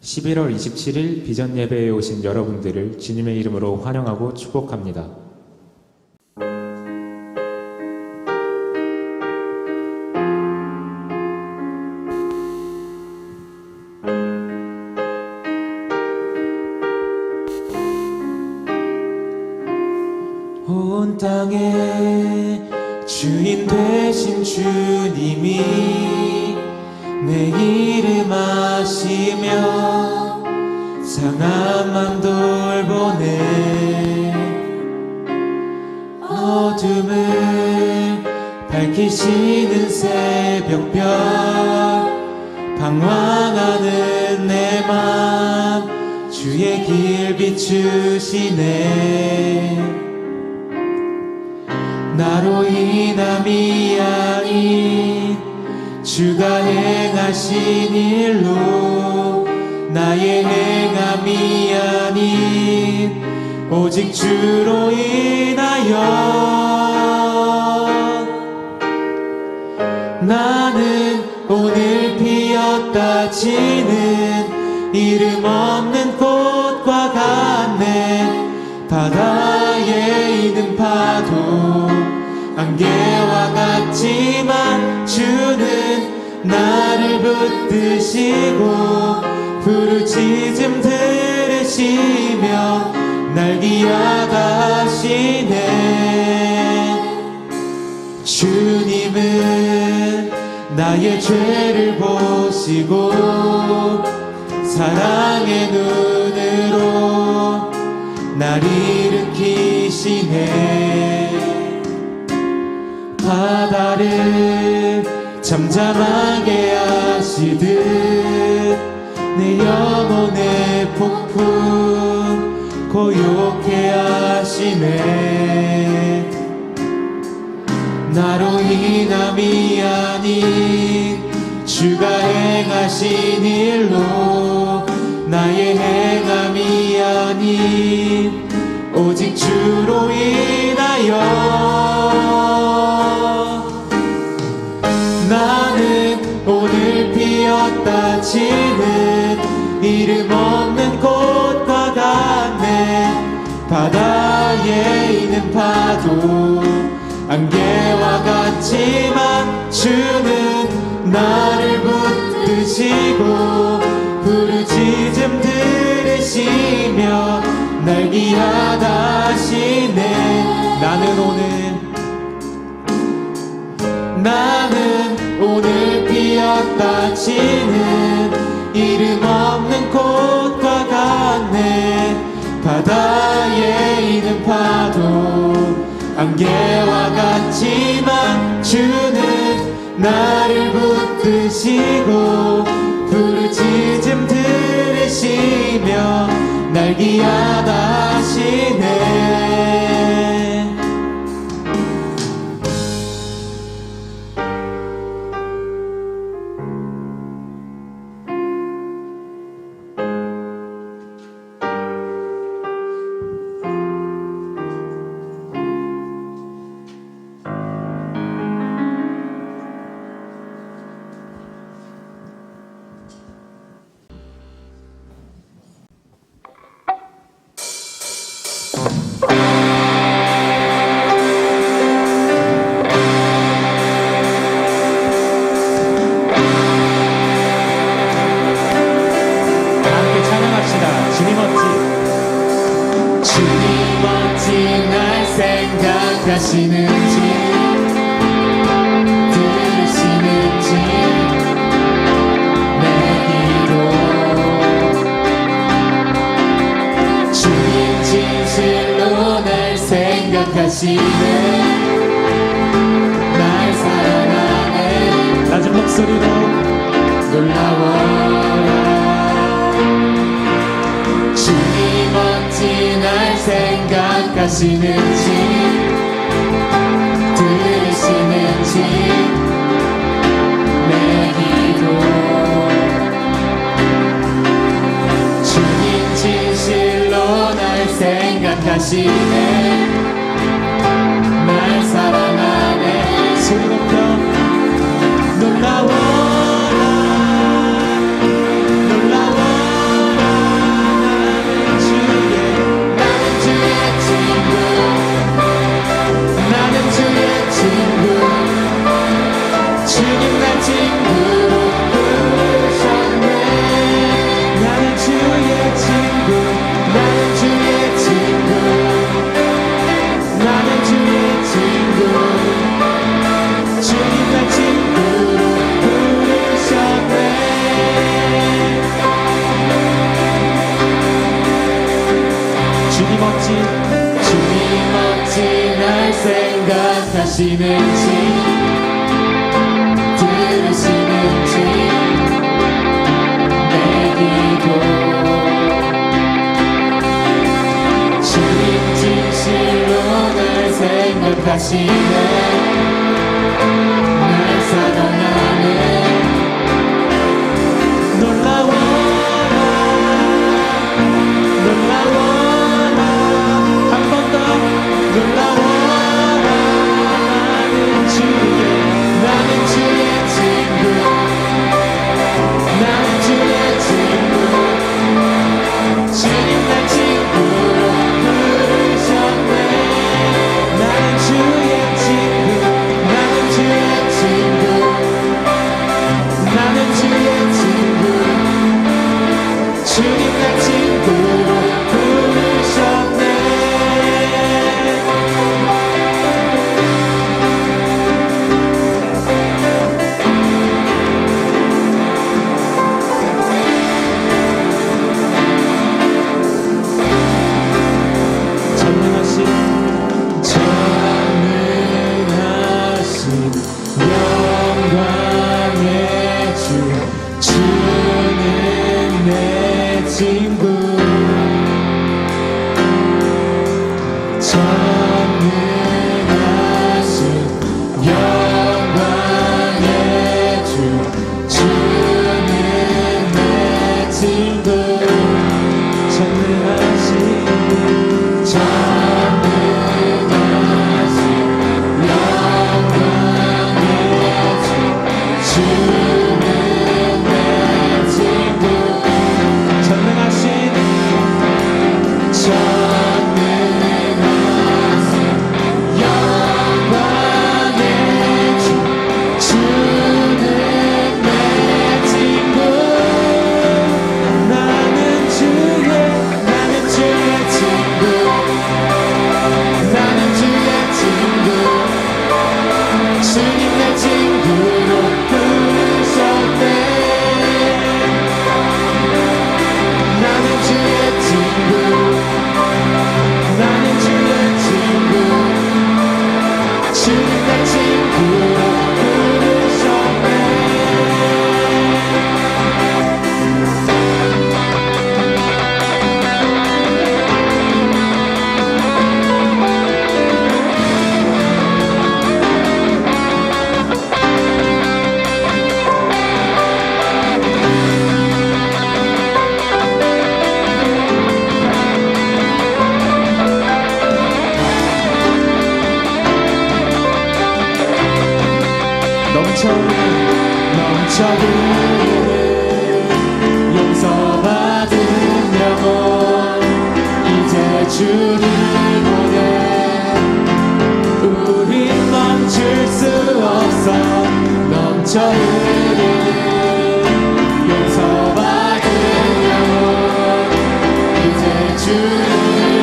11월 27일 비전 예배에 오신 여러분들을 주님의 이름으로 환영하고 축복합니다. 온 땅의 주인 되신 주님이 내 이름 아시며 상한 맘 돌보네. 어둠을 밝히시는 새벽별 방황하는 내 맘 주의 길 비추시네. 나로 인함이 아닌 주가 행하신 일로 나의 행함이 아닌 오직 주로 인하여 나는 오늘 피었다 지는 이름 없는 꽃과 같네. 바다에 있는 파도 안개와 같지만 주는 나를 붙드시고 부르짖음 들으시며 날 귀하다 하시네. 주님은 나의 죄를 보시고 사랑의 눈으로 날 일으키시네. 바다를 잠잠하게 하시듯 내 영혼의 폭풍 고요케 하시네. 나로 인함이 아닌 주가 행하신 일로 나의 행함이 아닌 오직 주로 인하여 나는 오늘 피었다 지는 이름 없는 꽃과 같네. 바다에 있는 파도 안개와 같지만 주는 나를 붙드시고 부르짖음 들으시며 날 귀하다 하시네. 나는 오늘 피었다 지는 이름 없는 꽃과 같네. 바다에 있는 파도 안개와 같지만 주는 나를 붙드시고 부르짖음 들으시며 날 귀하다 하시네. 생각하시는지 들으시는지 내 기도 주님 진실로 날 생각하시네. 날 사랑하네. 낮은 목소리로 놀라워라. 주님 어찌 날 생각하시는지 들으시는지 내 기도 주님 진실로 날 생각하시네. 날 사랑하네. 소리 높여 놀라워라. 하시는지 들으시는지 내 기도 주님 진실로 날 생각하시네 날 사랑하네 놀라워라 놀라워라 한 번 더 놀라워라 나는 주의 친구 나는 주의 친구 주님 날 친구로 부르셨네 나는 주의 친구 나는 주의 친구 나는 주의 친구 주님 날 친구로 부르셨네 전능하신 영광의 주 주는 내 친구 전능하신 영광의 주 주는 내 친구 전능하신 영광의 주 주는 내 친구 전능하신 영광의 주 주는 내 친구 나는 주의 친구 나는 주의 친구 주님 내 친구로 부르셨네 나는 주의 친구 나는 주의 친구 주님 내 친구로 부르셨네 넘쳐흐르는 용서받은 영혼 이제 주를 보내 우린 멈출 수 없어 넘쳐흐르는 용서받은 영혼 이제 주를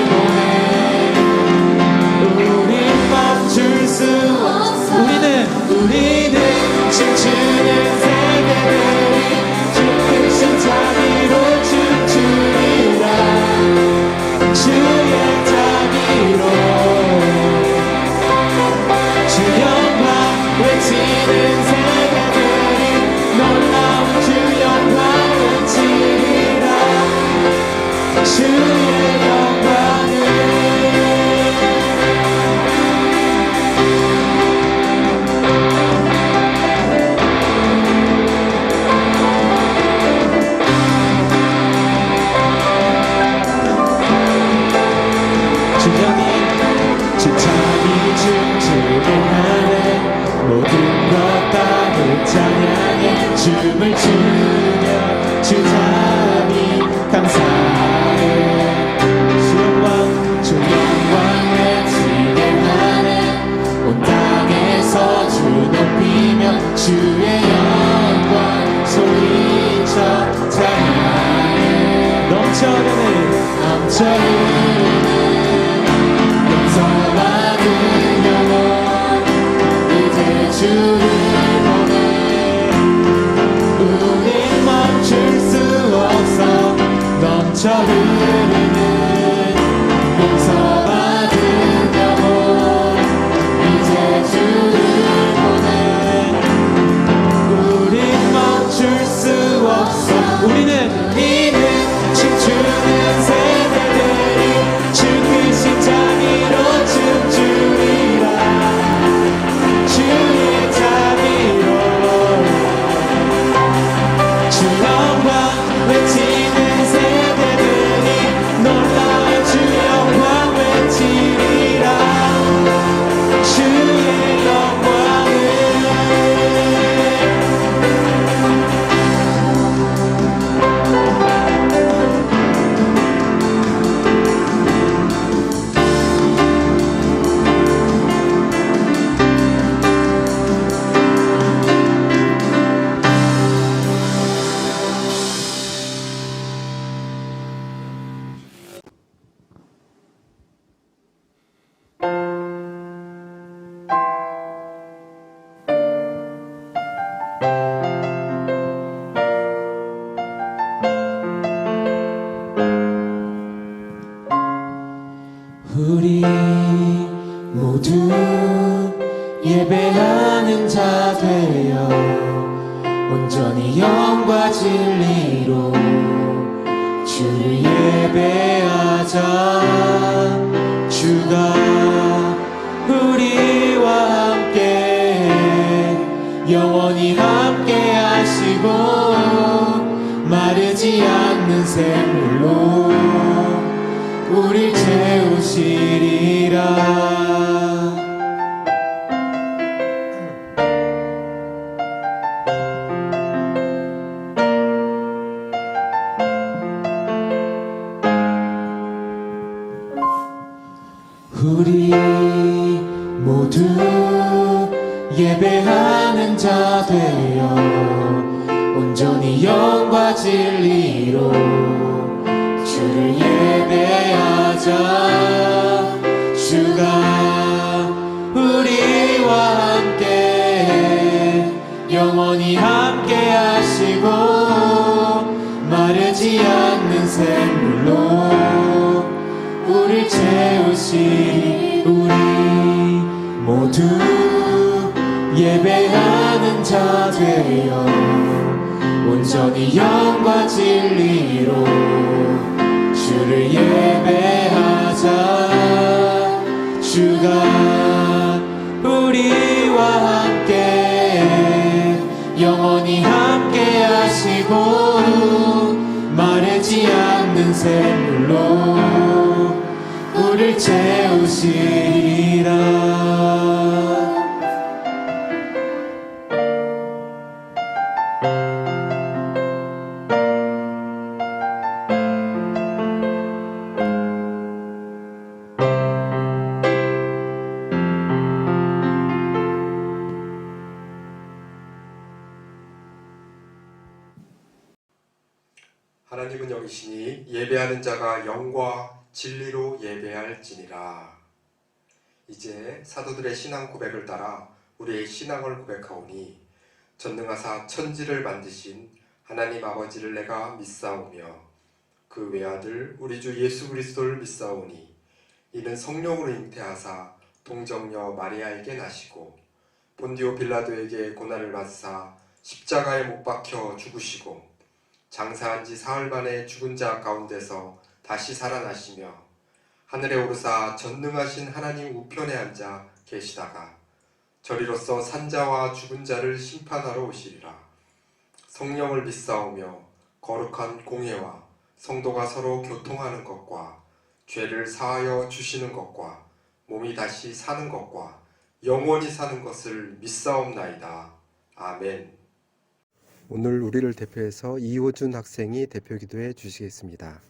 보내 우린 멈출 수 없어 우리는 춤추는 세대들이 기쁘신 자비로 춤추리라 주의 자비로 주 영광 외치는 세대들이 놀라운 주 영광 외치리라 주의 영광을 모든 것 다 찬양해 춤을 추며 주자비 감사해 주 영광 외치게 하네 온 땅에서 주 높이며 주의 영광 소리쳐 찬양해 넘쳐흐르는 용서받은 영혼 이제 주를 보내 우린 멈출 수 없어 넘쳐흐르는 용서받은 영혼 이제 주를 우리는 이는 춤추는 세대들이 주 크신 자비로 춤추리라. 주의 자비로 주 영광 외치는 세대들이 놀라운 주 영광 외치리라. 주의 영광을 우리 모두 예배하는 자 되어 온전히 영과 진리로 주를 예배하자. 주가 우리와 함께 영원히 함께 하시고 마르지 않는 샘물로 우릴 채우시리라. 우리 모두 예배하는 자 되어 온전히 영과 진리로 주를 예배하자. 주가 우리와 함께 영원히 함께 하시고 마르지 않는 샘물로 우릴 채우시리. 우리 모두 예배하는 자 되어 온전히 영과 진리로 주를 예배하자. 주가 우리와 함께 영원히 함께 하시고 마르지 않는 샘물로 우릴 채우시리라. 하나님은 여기시니 예배하는 자가 영과 진리로 예배할지니라. 이제 사도들의 신앙 고백을 따라 우리의 신앙을 고백하오니 전능하사 천지를 만드신 하나님 아버지를 내가 믿사오며 그 외아들 우리 주 예수 그리스도를 믿사오니 이는 성령으로 잉태하사 동정녀 마리아에게 나시고 본디오 빌라도에게 고난을 받으사 십자가에 못 박혀 죽으시고 장사한 지 사흘 만에 죽은 자 가운데서 다시 살아나시며 하늘에 오르사 전능하신 하나님 우편에 앉아 계시다가 저리로서 산자와 죽은 자를 심판하러 오시리라. 성령을 믿사오며 거룩한 공회와 성도가 서로 교통하는 것과 죄를 사하여 주시는 것과 몸이 다시 사는 것과 영원히 사는 것을 믿사옵나이다. 아멘. 오늘 우리를 대표해서 이호준 학생이 대표 기도해 주시겠습니다.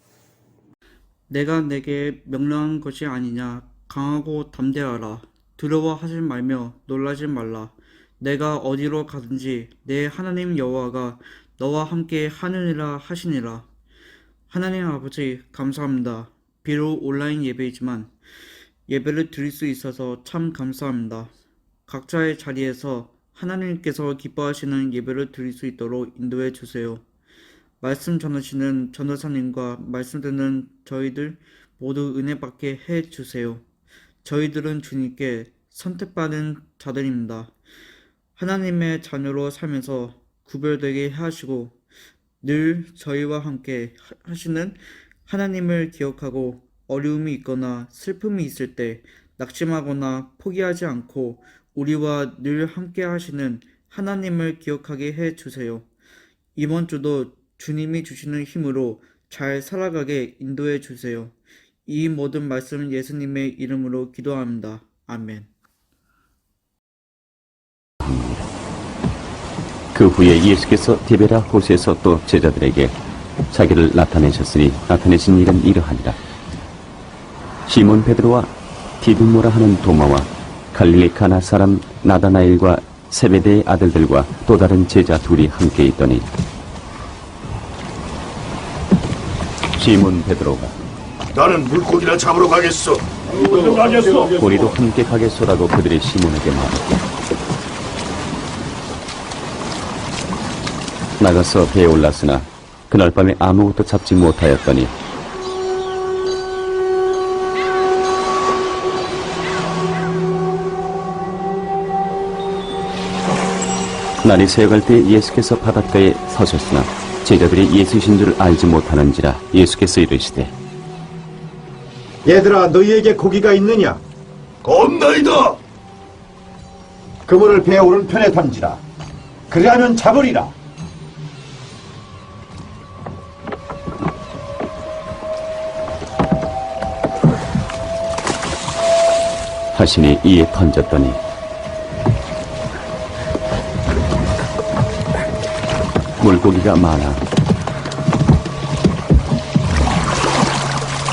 내가 내게 명령한 것이 아니냐. 강하고 담대하라. 두려워하지 말며 놀라지 말라. 내가 어디로 가든지 내 하나님 여호와가 너와 함께 하느니라 하시니라. 하나님 아버지 감사합니다. 비록 온라인 예배이지만 예배를 드릴 수 있어서 참 감사합니다. 각자의 자리에서 하나님께서 기뻐하시는 예배를 드릴 수 있도록 인도해 주세요. 말씀 전하시는 전도사님과 말씀 듣는 저희들 모두 은혜 받게 해 주세요. 저희들은 주님께 선택받은 자들입니다. 하나님의 자녀로 살면서 구별되게 하시고 늘 저희와 함께 하시는 하나님을 기억하고 어려움이 있거나 슬픔이 있을 때 낙심하거나 포기하지 않고 우리와 늘 함께 하시는 하나님을 기억하게 해 주세요. 이번 주도 주님이 주시는 힘으로 잘 살아가게 인도해 주세요. 이 모든 말씀은 예수님의 이름으로 기도합니다. 아멘. 그 후에 예수께서 디베라 호수에서 또 제자들에게 자기를 나타내셨으니 나타내신 일은 이러하니라. 시몬 베드로와 디두모라 하는 도마와 갈릴리 가나 사람 나다나엘과 세베대의 아들들과 또 다른 제자 둘이 함께 있더니 시몬 베드로가 나는 물고기나 잡으러 가겠어. 우리도 함께 가겠소라고 그들이 시몬에게 말했고 나가서 배에 올랐으나 그날 밤에 아무것도 잡지 못하였더니 날이 새어갈 때 예수께서 바닷가에 서셨으나 제자들이 예수이신 줄 알지 못하는지라 예수께서 이르시되 얘들아, 너희에게 고기가 있느냐? 겁나이다. 그물을 배에 오른편에 던지라. 그리하면 잡으리라. 하시니 이에 던졌더니 물고기가 많아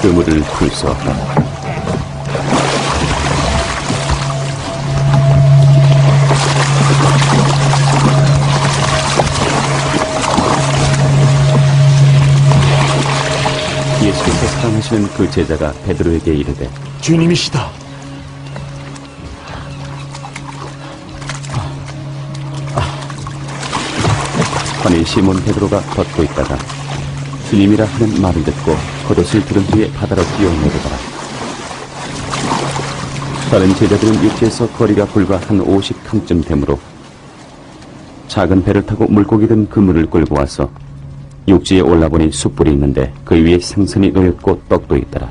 그물을 풀 수 없다. 예수께서 사랑하시는 그 제자가 베드로에게 이르되 주님이시다. 허니 시몬 베드로가 걷고 있다가 주님이라 하는 말을 듣고 겉옷을 들은 후에 바다로 뛰어내리더라. 다른 제자들은 육지에서 거리가 불과 한 50칸쯤 되므로 작은 배를 타고 물고기 든 그물을 끌고 와서 육지에 올라보니 숯불이 있는데 그 위에 생선이 놓였고 떡도 있더라.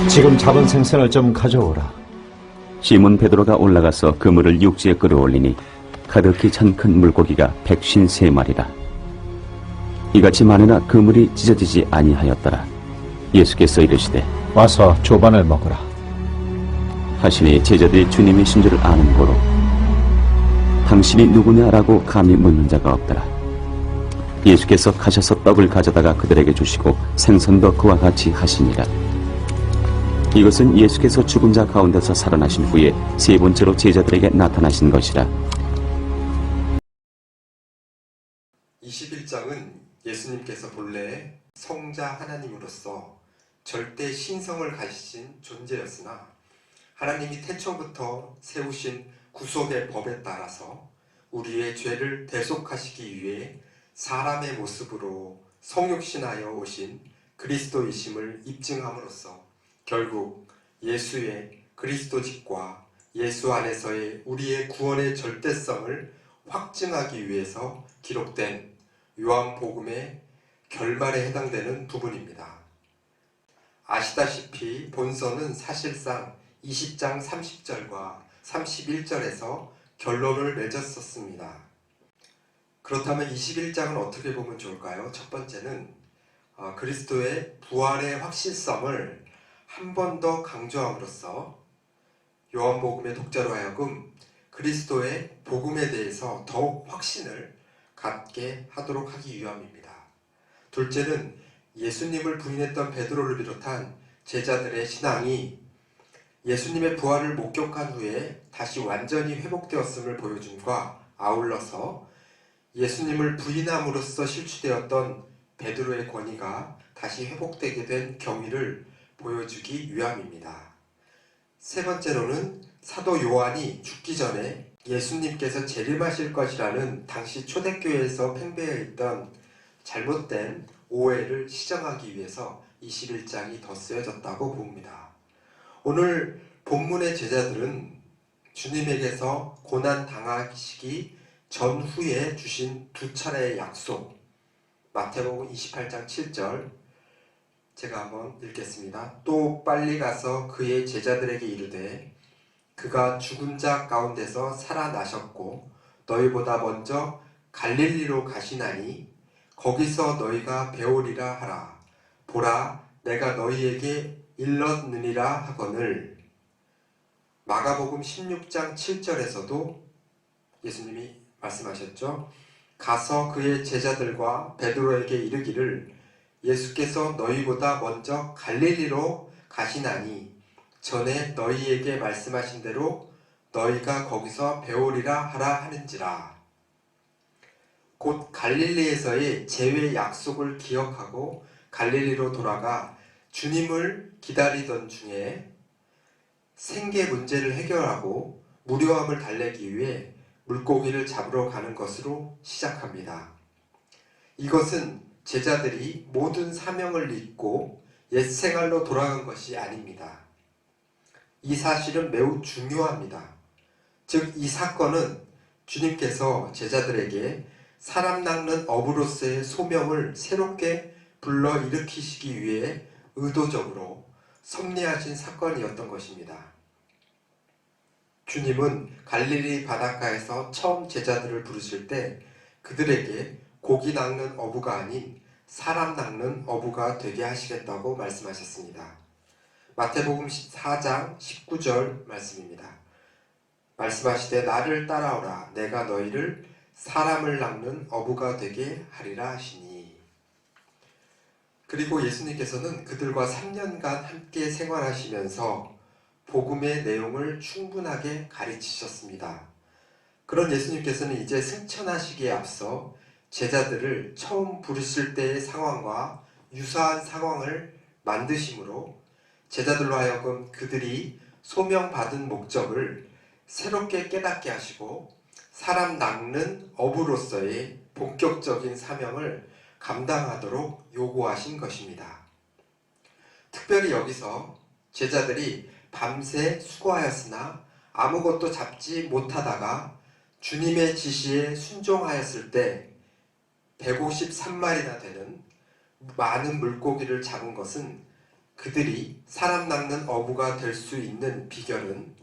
지금 잡은 생선을 좀 가져오라. 시몬 베드로가 올라가서 그물을 육지에 끌어올리니 가득히 찬 큰 물고기가 153마리라. 이같이 많으나 그물이 찢어지지 아니하였더라. 예수께서 이르시되 와서 조반을 먹으라. 하시니 제자들이 주님이신 줄 아는 고로 당신이 누구냐라고 감히 묻는 자가 없더라. 예수께서 가셔서 떡을 가져다가 그들에게 주시고 생선도 그와 같이 하시니라. 이것은 예수께서 죽은 자 가운데서 살아나신 후에 세 번째로 제자들에게 나타나신 것이라. 21장은 예수님께서 본래 성자 하나님으로서 절대 신성을 가지신 존재였으나 하나님이 태초부터 세우신 구속의 법에 따라서 우리의 죄를 대속하시기 위해 사람의 모습으로 성육신하여 오신 그리스도이심을 입증함으로써 결국 예수의 그리스도직과 예수 안에서의 우리의 구원의 절대성을 확증하기 위해서 기록된 요한복음의 결말에 해당되는 부분입니다. 아시다시피 본서는 사실상 20장 30절과 31절에서 결론을 맺었었습니다. 그렇다면 21장은 어떻게 보면 좋을까요? 첫 번째는 그리스도의 부활의 확실성을 한 번 더 강조함으로써 요한복음의 독자로 하여금 그리스도의 복음에 대해서 더욱 확신을 갖게 하도록 하기 위함입니다. 둘째는 예수님을 부인했던 베드로를 비롯한 제자들의 신앙이 예수님의 부활을 목격한 후에 다시 완전히 회복되었음을 보여줌과 아울러서 예수님을 부인함으로써 실추되었던 베드로의 권위가 다시 회복되게 된 경위를 보여주기 위함입니다. 세 번째로는 사도 요한이 죽기 전에 예수님께서 재림하실 것이라는 당시 초대교회에서 팽배해 있던 잘못된 오해를 시정하기 위해서 21장이 더 쓰여졌다고 봅니다. 오늘 본문의 제자들은 주님에게서 고난 당하시기 전후에 주신 두 차례의 약속, 마태복음 28장 7절 제가 한번 읽겠습니다. 또 빨리 가서 그의 제자들에게 이르되 그가 죽은 자 가운데서 살아나셨고 너희보다 먼저 갈릴리로 가시나니 거기서 너희가 배우리라 하라. 보라, 내가 너희에게 일렀느니라 하거늘. 마가복음 16장 7절에서도 예수님이 말씀하셨죠. 가서 그의 제자들과 베드로에게 이르기를 예수께서 너희보다 먼저 갈릴리로 가시나니 전에 너희에게 말씀하신 대로 너희가 거기서 배우리라 하라 하는지라. 곧 갈릴리에서의 재회 약속을 기억하고 갈릴리로 돌아가 주님을 기다리던 중에 생계 문제를 해결하고 무료함을 달래기 위해 물고기를 잡으러 가는 것으로 시작합니다. 이것은 제자들이 모든 사명을 잊고 옛 생활로 돌아간 것이 아닙니다. 이 사실은 매우 중요합니다. 즉, 이 사건은 주님께서 제자들에게 사람 낚는 어부로서의 소명을 새롭게 불러일으키시기 위해 의도적으로 섭리하신 사건이었던 것입니다. 주님은 갈릴리 바닷가에서 처음 제자들을 부르실 때 그들에게 고기 낚는 어부가 아닌 사람 낚는 어부가 되게 하시겠다고 말씀하셨습니다. 마태복음 4장 19절 말씀입니다. 말씀하시되 나를 따라오라. 내가 너희를 사람을 낚는 어부가 되게 하리라 하시니. 그리고 예수님께서는 그들과 3년간 함께 생활하시면서 복음의 내용을 충분하게 가르치셨습니다. 그런 예수님께서는 이제 승천하시기에 앞서 제자들을 처음 부르실 때의 상황과 유사한 상황을 만드심으로 제자들로 하여금 그들이 소명받은 목적을 새롭게 깨닫게 하시고 사람 낚는 어부로서의 본격적인 사명을 감당하도록 요구하신 것입니다. 특별히 여기서 제자들이 밤새 수고하였으나 아무것도 잡지 못하다가 주님의 지시에 순종하였을 때 153마리나 되는 많은 물고기를 잡은 것은 그들이 사람 낚는 어부가 될 수 있는 비결은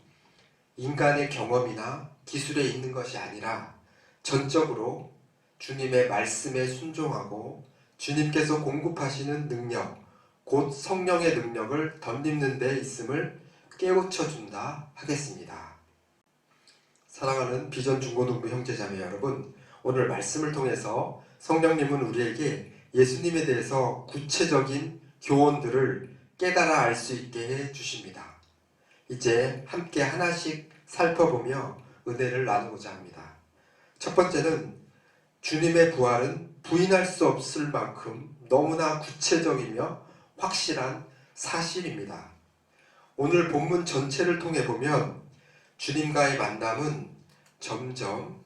인간의 경험이나 기술에 있는 것이 아니라 전적으로 주님의 말씀에 순종하고 주님께서 공급하시는 능력, 곧 성령의 능력을 덧입는 데 있음을 깨우쳐준다 하겠습니다. 사랑하는 비전 중고등부 형제자매 여러분, 오늘 말씀을 통해서 성령님은 우리에게 예수님에 대해서 구체적인 교훈들을 깨달아 알 수 있게 해 주십니다. 이제 함께 하나씩 살펴보며 은혜를 나누고자 합니다. 첫 번째는 주님의 부활은 부인할 수 없을 만큼 너무나 구체적이며 확실한 사실입니다. 오늘 본문 전체를 통해 보면 주님과의 만남은 점점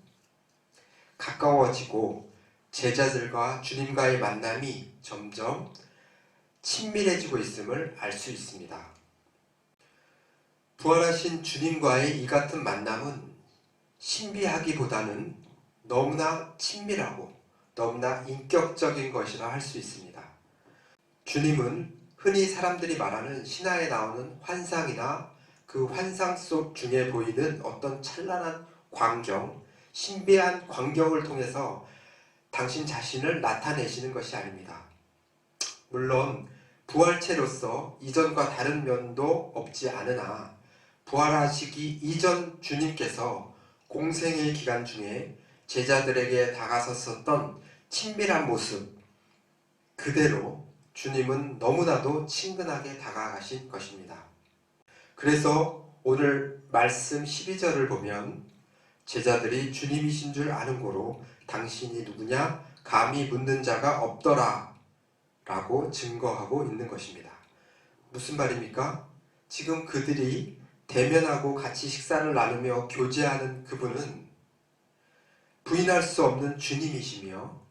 가까워지고 제자들과 주님과의 만남이 점점 친밀해지고 있음을 알 수 있습니다. 부활하신 주님과의 이 같은 만남은 신비하기보다는 너무나 친밀하고 너무나 인격적인 것이라 할 수 있습니다. 주님은 흔히 사람들이 말하는 신화에 나오는 환상이나 그 환상 속 중에 보이는 어떤 찬란한 광경, 신비한 광경을 통해서 당신 자신을 나타내시는 것이 아닙니다. 물론 부활체로서 이전과 다른 면도 없지 않으나 부활하시기 이전 주님께서 공생의 기간 중에 제자들에게 다가섰었던 친밀한 모습 그대로 주님은 너무나도 친근하게 다가가신 것입니다. 그래서 오늘 말씀 12절을 보면 제자들이 주님이신 줄 아는 고로 당신이 누구냐 감히 묻는 자가 없더라 라고 증거하고 있는 것입니다. 무슨 말입니까? 지금 그들이 대면하고 같이 식사를 나누며 교제하는 그분은 부인할 수 없는 주님이시며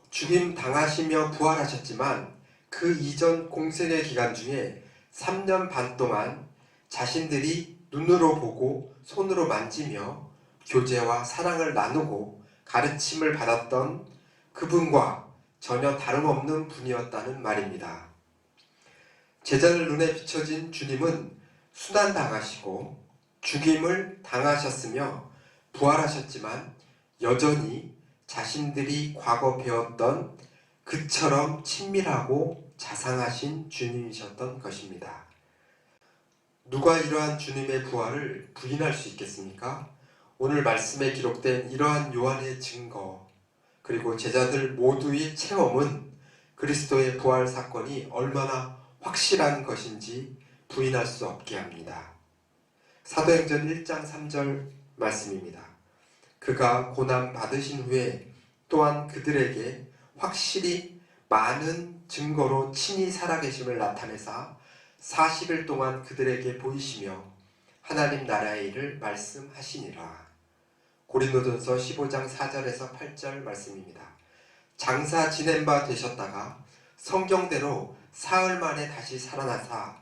죽임 당하시며 부활하셨지만 그 이전 공생의 기간 중에 3년 반 동안 자신들이 눈으로 보고 손으로 만지며 교제와 사랑을 나누고 가르침을 받았던 그분과 전혀 다름없는 분이었다는 말입니다. 제자들 눈에 비춰진 주님은 순환당하시고 죽임을 당하셨으며 부활하셨지만 여전히 자신들이 과거 배웠던 그처럼 친밀하고 자상하신 주님이셨던 것입니다. 누가 이러한 주님의 부활을 부인할 수 있겠습니까? 오늘 말씀에 기록된 이러한 요한의 증거, 그리고 제자들 모두의 체험은 그리스도의 부활 사건이 얼마나 확실한 것인지 부인할 수 없게 합니다. 사도행전 1장 3절 말씀입니다. 그가 고난 받으신 후에 또한 그들에게 확실히 많은 증거로 친히 살아계심을 나타내사 40일 동안 그들에게 보이시며 하나님 나라의 일을 말씀하시니라. 고린도전서 15장 4절에서 8절 말씀입니다. 장사 지낸 바 되셨다가 성경대로 사흘 만에 다시 살아나사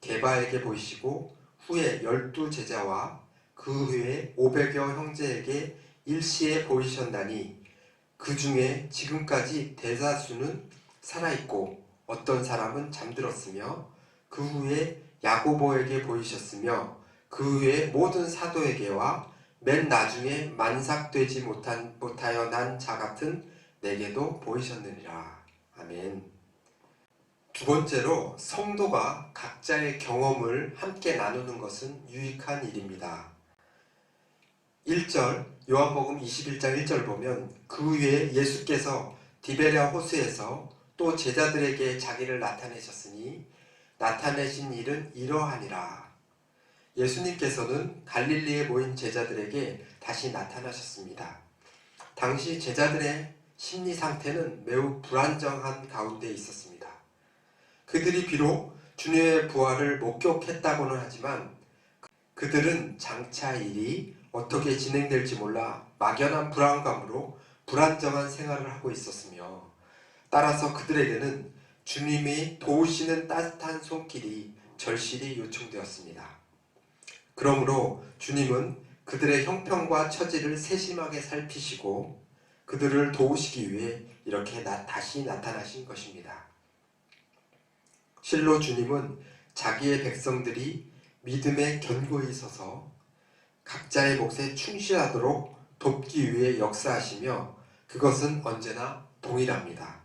게바에게 보이시고 후에 12제자와 그 후에 500여 형제에게 일시에 보이셨나니 그 중에 지금까지 대다수는 살아있고 어떤 사람은 잠들었으며 그 후에 야고보에게 보이셨으며 그 후에 모든 사도에게와 맨 나중에 만삭되지 못하여 난 자 같은 내게도 보이셨느니라. 아멘. 두 번째로 성도가 각자의 경험을 함께 나누는 것은 유익한 일입니다. 1절 요한복음 21장 1절 보면 그 후에 예수께서 디베랴 호수에서 또 제자들에게 자기를 나타내셨으니 나타내신 일은 이러하니라. 예수님께서는 갈릴리에 모인 제자들에게 다시 나타나셨습니다. 당시 제자들의 심리 상태는 매우 불안정한 가운데 있었습니다. 그들이 비록 주님의 부활을 목격했다고는 하지만 그들은 장차 일이 어떻게 진행될지 몰라 막연한 불안감으로 불안정한 생활을 하고 있었으며 따라서 그들에게는 주님이 도우시는 따뜻한 손길이 절실히 요청되었습니다. 그러므로 주님은 그들의 형편과 처지를 세심하게 살피시고 그들을 도우시기 위해 이렇게 다시 나타나신 것입니다. 실로 주님은 자기의 백성들이 믿음에 견고히 서서 각자의 몫에 충실하도록 돕기 위해 역사하시며 그것은 언제나 동일합니다.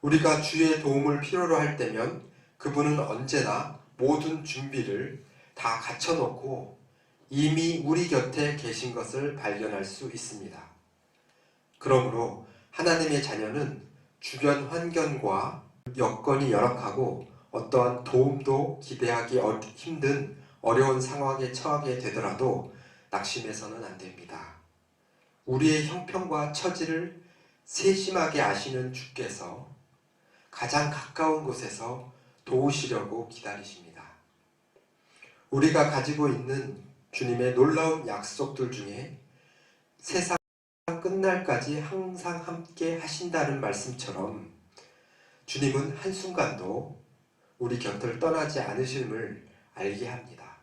우리가 주의 도움을 필요로 할 때면 그분은 언제나 모든 준비를 다 갖춰놓고 이미 우리 곁에 계신 것을 발견할 수 있습니다. 그러므로 하나님의 자녀는 주변 환경과 여건이 열악하고 어떠한 도움도 기대하기 힘든 어려운 상황에 처하게 되더라도 낙심해서는 안 됩니다. 우리의 형편과 처지를 세심하게 아시는 주께서 가장 가까운 곳에서 도우시려고 기다리십니다. 우리가 가지고 있는 주님의 놀라운 약속들 중에 세상 끝날까지 항상 함께 하신다는 말씀처럼 주님은 한순간도 우리 곁을 떠나지 않으심을 알게 합니다.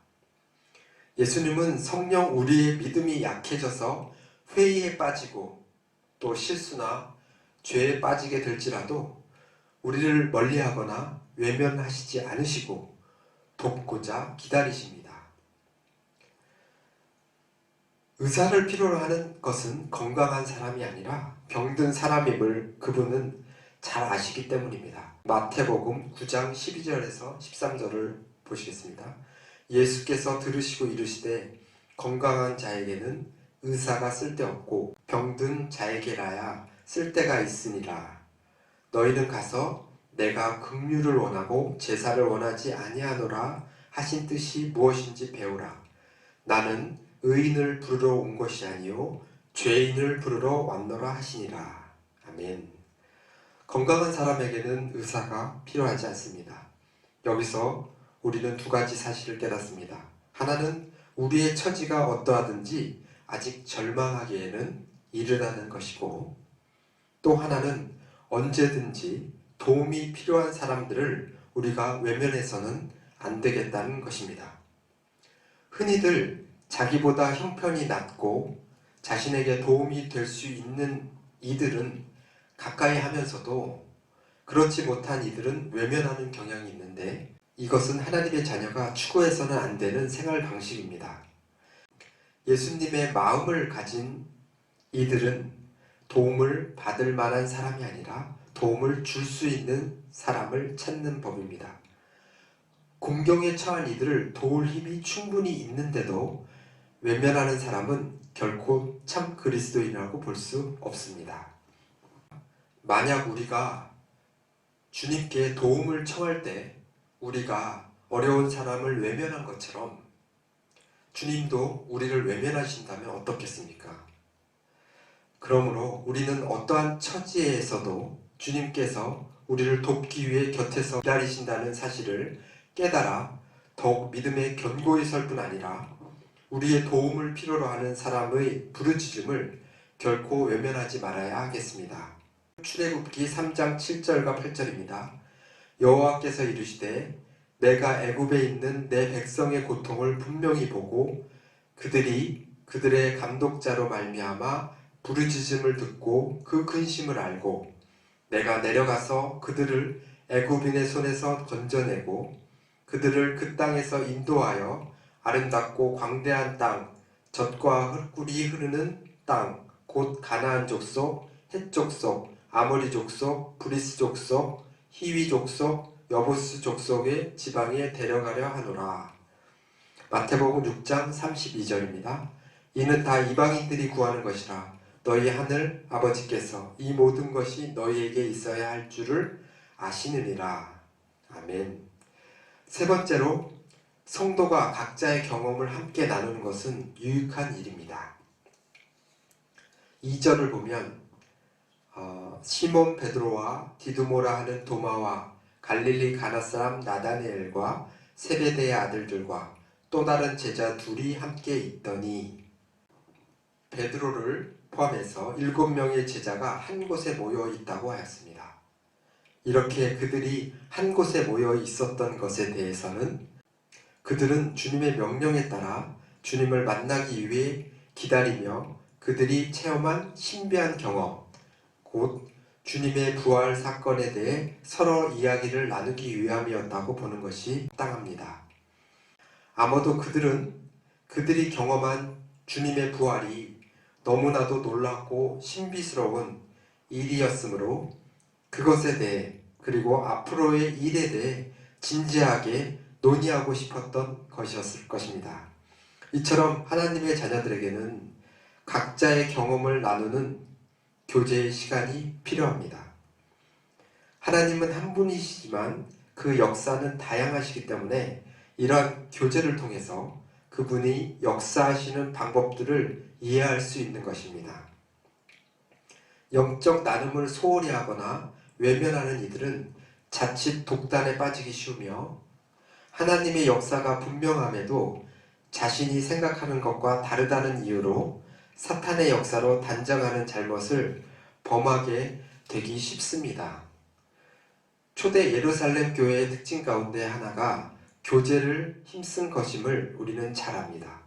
예수님은 성령 우리의 믿음이 약해져서 회의에 빠지고 또 실수나 죄에 빠지게 될지라도 우리를 멀리하거나 외면하시지 않으시고 돕고자 기다리십니다. 의사를 필요로 하는 것은 건강한 사람이 아니라 병든 사람임을 그분은 잘 아시기 때문입니다. 마태복음 9장 12절에서 13절을 보시겠습니다. 예수께서 들으시고 이르시되 건강한 자에게는 의사가 쓸데없고 병든 자에게라야 쓸데가 있으니라. 너희는 가서 내가 긍휼을 원하고 제사를 원하지 아니하노라 하신 뜻이 무엇인지 배우라. 나는 의인을 부르러 온 것이 아니요 죄인을 부르러 왔노라 하시니라. 아멘. 건강한 사람에게는 의사가 필요하지 않습니다. 여기서 우리는 두 가지 사실을 깨닫습니다. 하나는 우리의 처지가 어떠하든지 아직 절망하기에는 이르다는 것이고 또 하나는 언제든지 도움이 필요한 사람들을 우리가 외면해서는 안 되겠다는 것입니다. 흔히들 자기보다 형편이 낮고 자신에게 도움이 될 수 있는 이들은 가까이 하면서도 그렇지 못한 이들은 외면하는 경향이 있는데, 이것은 하나님의 자녀가 추구해서는 안 되는 생활 방식입니다. 예수님의 마음을 가진 이들은 도움을 받을 만한 사람이 아니라 도움을 줄 수 있는 사람을 찾는 법입니다. 공경에 처한 이들을 도울 힘이 충분히 있는데도 외면하는 사람은 결코 참 그리스도인이라고 볼 수 없습니다. 만약 우리가 주님께 도움을 청할 때 우리가 어려운 사람을 외면한 것처럼 주님도 우리를 외면하신다면 어떻겠습니까? 그러므로 우리는 어떠한 처지에서도 주님께서 우리를 돕기 위해 곁에서 기다리신다는 사실을 깨달아 더욱 믿음에 견고히 설 뿐 아니라 우리의 도움을 필요로 하는 사람의 부르짖음을 결코 외면하지 말아야 하겠습니다. 출애굽기 3장 7절과 8절입니다. 여호와께서 이르시되 내가 애굽에 있는 내 백성의 고통을 분명히 보고 그들이 그들의 감독자로 말미암아 부르짖음을 듣고 그 근심을 알고 내가 내려가서 그들을 애굽인의 손에서 건져내고 그들을 그 땅에서 인도하여 아름답고 광대한 땅, 젖과 꿀이 흐르는 땅, 곧 가나안 족속, 헷 족속, 아모리 족속, 브리스 족속, 히위 족속, 여부스 족속의 지방에 데려가려 하노라. 마태복음 6장 32절입니다. 이는 다 이방인들이 구하는 것이라. 너희 하늘 아버지께서 이 모든 것이 너희에게 있어야 할 줄을 아시느니라. 아멘. 세 번째로, 성도가 각자의 경험을 함께 나누는 것은 유익한 일입니다. 2절을 보면 시몬 베드로와 디두모라 하는 도마와 갈릴리 가나 사람 나다니엘과 세베대의 아들들과 또 다른 제자 둘이 함께 있더니, 베드로를 포함해서 7명의 제자가 한 곳에 모여 있다고 하였습니다. 이렇게 그들이 한 곳에 모여 있었던 것에 대해서는 그들은 주님의 명령에 따라 주님을 만나기 위해 기다리며 그들이 체험한 신비한 경험, 곧 주님의 부활 사건에 대해 서로 이야기를 나누기 위함이었다고 보는 것이 합당합니다. 아마도 그들이 경험한 주님의 부활이 너무나도 놀랍고 신비스러운 일이었으므로 그것에 대해, 그리고 앞으로의 일에 대해 진지하게 논의하고 싶었던 것이었을 것입니다. 이처럼 하나님의 자녀들에게는 각자의 경험을 나누는 교제의 시간이 필요합니다. 하나님은 한 분이시지만 그 역사는 다양하시기 때문에 이러한 교제를 통해서 그분이 역사하시는 방법들을 이해할 수 있는 것입니다. 영적 나눔을 소홀히 하거나 외면하는 이들은 자칫 독단에 빠지기 쉬우며 하나님의 역사가 분명함에도 자신이 생각하는 것과 다르다는 이유로 사탄의 역사로 단정하는 잘못을 범하게 되기 쉽습니다. 초대 예루살렘 교회의 특징 가운데 하나가 교제를 힘쓴 것임을 우리는 잘 압니다.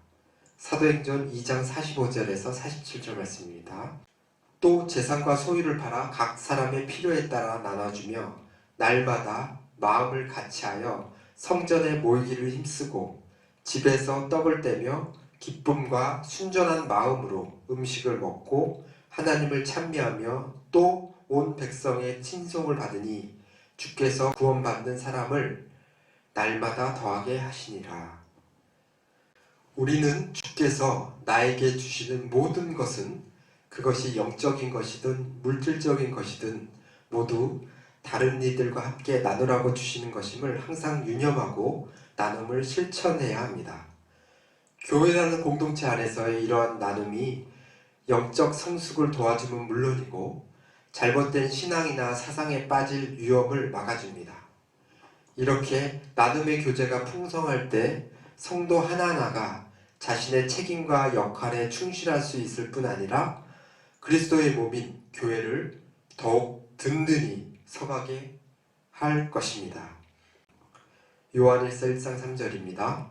사도행전 2장 45절에서 47절 말씀입니다. 또 재산과 소유를 팔아 각 사람의 필요에 따라 나눠주며 날마다 마음을 같이하여 성전에 모이기를 힘쓰고 집에서 떡을 떼며 기쁨과 순전한 마음으로 음식을 먹고 하나님을 찬미하며 또 온 백성의 칭송을 받으니 주께서 구원받는 사람을 날마다 더하게 하시니라. 우리는 주께서 나에게 주시는 모든 것은, 그것이 영적인 것이든 물질적인 것이든 모두 다른 이들과 함께 나누라고 주시는 것임을 항상 유념하고 나눔을 실천해야 합니다. 교회라는 공동체 안에서의 이러한 나눔이 영적 성숙을 도와주면 물론이고 잘못된 신앙이나 사상에 빠질 위험을 막아줍니다. 이렇게 나눔의 교제가 풍성할 때 성도 하나하나가 자신의 책임과 역할에 충실할 수 있을 뿐 아니라 그리스도의 몸인 교회를 더욱 든든히 서가게 할 것입니다. 요한일서 1장 3절입니다.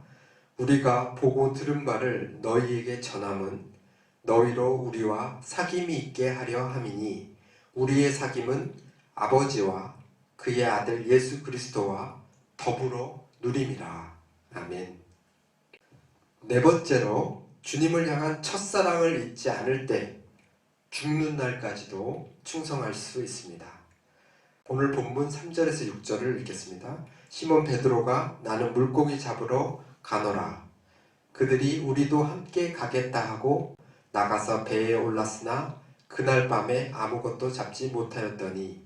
우리가 보고 들은 바를 너희에게 전함은 너희로 우리와 사귐이 있게 하려 함이니 우리의 사귐은 아버지와 그의 아들 예수 그리스도와 더불어 누림이라. 아멘. 네 번째로 주님을 향한 첫사랑을 잊지 않을 때 죽는 날까지도 충성할 수 있습니다. 오늘 본문 3절에서 6절을 읽겠습니다. 시몬 베드로가 나는 물고기 잡으러 가노라. 그들이 우리도 함께 가겠다 하고 나가서 배에 올랐으나 그날 밤에 아무것도 잡지 못하였더니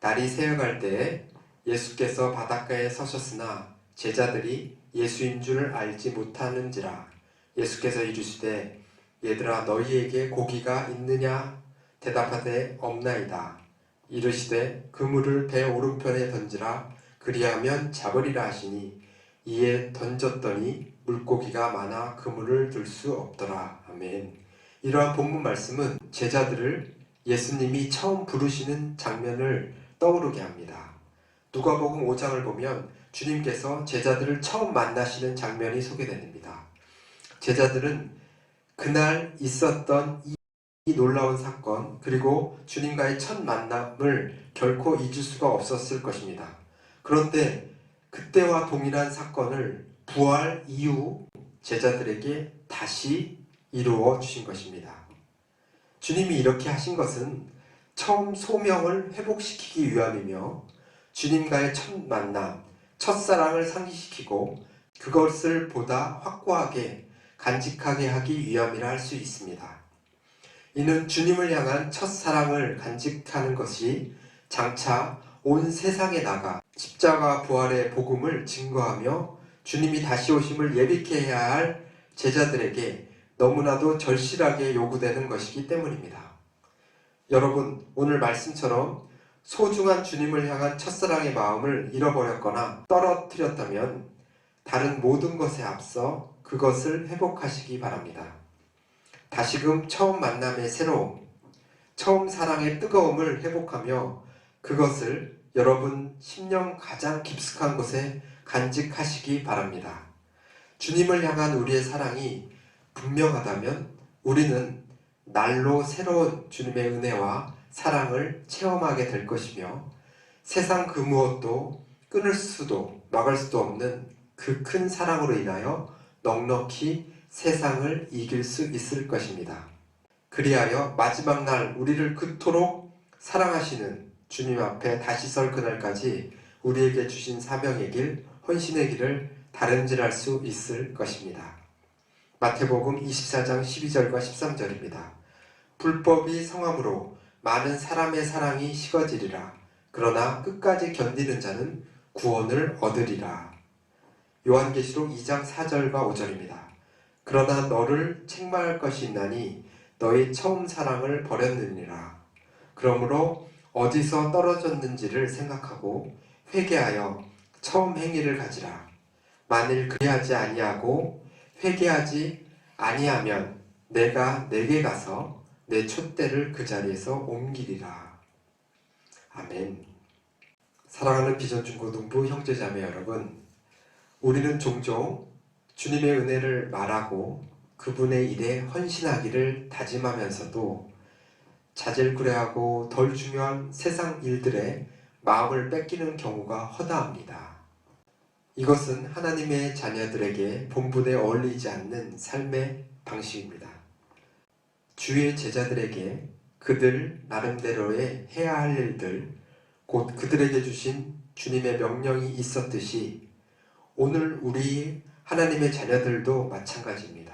날이 새어갈 때에 예수께서 바닷가에 서셨으나 제자들이 예수인 줄 알지 못하는지라. 예수께서 이르시되 얘들아 너희에게 고기가 있느냐 대답하되 없나이다. 이르시되 그물을 배 오른편에 던지라 그리하면 잡으리라 하시니 이에 던졌더니 물고기가 많아 그물을 들 수 없더라. 아멘. 이러한 본문 말씀은 제자들을 예수님이 처음 부르시는 장면을 떠오르게 합니다. 누가복음 5장을 보면 주님께서 제자들을 처음 만나시는 장면이 소개됩니다. 제자들은 그날 있었던 이 놀라운 사건 그리고 주님과의 첫 만남을 결코 잊을 수가 없었을 것입니다. 그런데 그때와 동일한 사건을 부활 이후 제자들에게 다시 이루어 주신 것입니다. 주님이 이렇게 하신 것은 처음 소명을 회복시키기 위함이며 주님과의 첫 만남, 첫사랑을 상기시키고 그것을 보다 확고하게 간직하게 하기 위함이라 할 수 있습니다. 이는 주님을 향한 첫사랑을 간직하는 것이 장차 온 세상에 나가 십자가 부활의 복음을 증거하며 주님이 다시 오심을 예비케 해야 할 제자들에게 너무나도 절실하게 요구되는 것이기 때문입니다. 여러분, 오늘 말씀처럼 소중한 주님을 향한 첫사랑의 마음을 잃어버렸거나 떨어뜨렸다면 다른 모든 것에 앞서 그것을 회복하시기 바랍니다. 다시금 처음 만남의 새로움, 처음 사랑의 뜨거움을 회복하며 그것을 여러분 심령 가장 깊숙한 곳에 간직하시기 바랍니다. 주님을 향한 우리의 사랑이 분명하다면 우리는 날로 새로운 주님의 은혜와 사랑을 체험하게 될 것이며 세상 그 무엇도 끊을 수도 막을 수도 없는 그 큰 사랑으로 인하여 넉넉히 세상을 이길 수 있을 것입니다. 그리하여 마지막 날 우리를 그토록 사랑하시는 주님 앞에 다시 설 그날까지 우리에게 주신 사명의 길, 헌신의 길을 다름질할 수 있을 것입니다. 마태복음 24장 12절과 13절입니다. 불법이 성함으로 많은 사람의 사랑이 식어지리라. 그러나 끝까지 견디는 자는 구원을 얻으리라. 요한계시록 2장 4절과 5절입니다. 그러나 너를 책망할 것이 있나니 너의 처음 사랑을 버렸느니라. 그러므로 어디서 떨어졌는지를 생각하고 회개하여 처음 행위를 가지라. 만일 그리하지 아니하고 회개하지 아니하면 내가 내게 가서 내 촛대를 그 자리에서 옮기리라. 아멘. 사랑하는 비전 중고등부 형제자매 여러분, 우리는 종종 주님의 은혜를 말하고 그분의 일에 헌신하기를 다짐하면서도 자질구레하고 덜 중요한 세상 일들에 마음을 뺏기는 경우가 허다합니다. 이것은 하나님의 자녀들에게 본분에 어울리지 않는 삶의 방식입니다. 주의 제자들에게 그들 나름대로의 해야 할 일들, 곧 그들에게 주신 주님의 명령이 있었듯이 오늘 우리 하나님의 자녀들도 마찬가지입니다.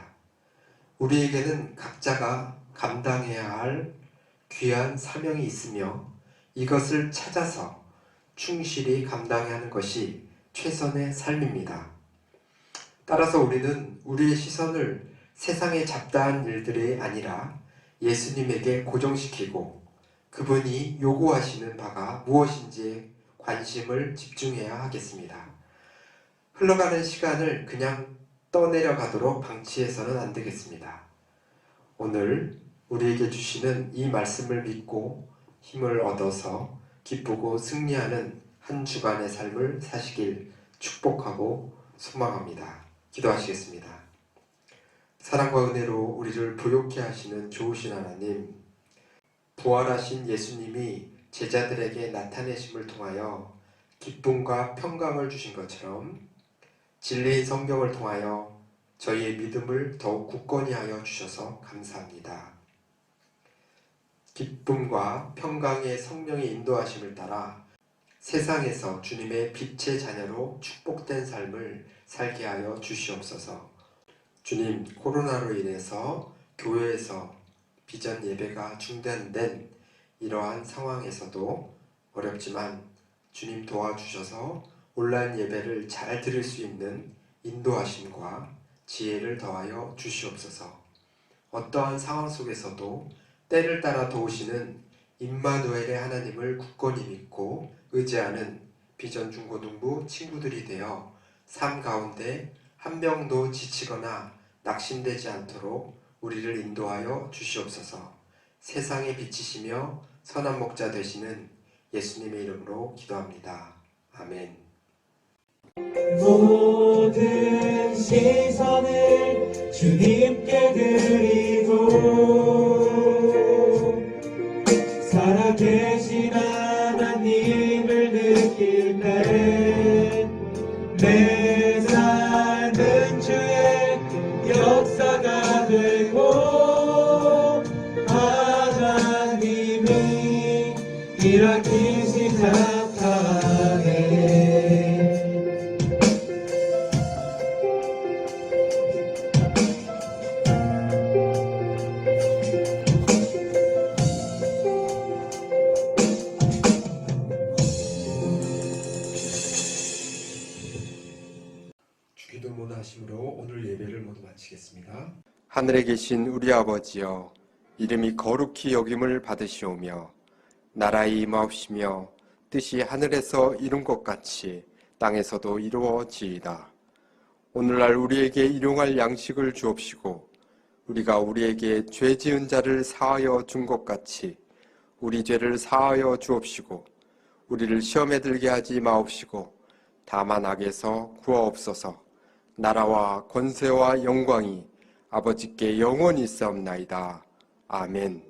우리에게는 각자가 감당해야 할 귀한 사명이 있으며 이것을 찾아서 충실히 감당해야 하는 것이 최선의 삶입니다. 따라서 우리는 우리의 시선을 세상의 잡다한 일들이 아니라 예수님에게 고정시키고 그분이 요구하시는 바가 무엇인지에 관심을 집중해야 하겠습니다. 흘러가는 시간을 그냥 떠내려가도록 방치해서는 안 되겠습니다. 오늘 우리에게 주시는 이 말씀을 믿고 힘을 얻어서 기쁘고 승리하는 한 주간의 삶을 사시길 축복하고 소망합니다. 기도하시겠습니다. 사랑과 은혜로 우리를 부욕케 하시는 좋으신 하나님, 부활하신 예수님이 제자들에게 나타내심을 통하여 기쁨과 평강을 주신 것처럼 진리인 성경을 통하여 저희의 믿음을 더욱 굳건히 하여 주셔서 감사합니다. 기쁨과 평강의 성령의 인도하심을 따라 세상에서 주님의 빛의 자녀로 축복된 삶을 살게 하여 주시옵소서. 주님, 코로나로 인해서 교회에서 비전 예배가 중단된 이러한 상황에서도 어렵지만 주님 도와주셔서 온라인 예배를 잘 드릴 수 있는 인도하심과 지혜를 더하여 주시옵소서. 어떠한 상황 속에서도 때를 따라 도우시는 임마누엘의 하나님을 굳건히 믿고 의지하는 비전 중고등부 친구들이 되어 삶 가운데 한 명도 지치거나 낙심되지 않도록 우리를 인도하여 주시옵소서. 세상에 비치시며 선한 목자 되시는 예수님의 이름으로 기도합니다. 아멘. 모든 시선을 주님께 드리고 살아계신 하나님을 느낄 때 내 삶은 주의 역사가 되고 하나님이 일하기 시작하네. 주기도문 하심으로 오늘 예배를 모두 마치겠습니다. 하늘에 계신 우리 아버지여, 이름이 거룩히 여김을 받으시오며 나라의 임하옵시며 뜻이 하늘에서 이룬 것 같이 땅에서도 이루어지이다. 오늘날 우리에게 일용할 양식을 주옵시고 우리가 우리에게 죄 지은 자를 사하여 준 것 같이 우리 죄를 사하여 주옵시고 우리를 시험에 들게 하지 마옵시고 다만 악에서 구하옵소서. 나라와 권세와 영광이 아버지께 영원히 있사옵나이다. 아멘.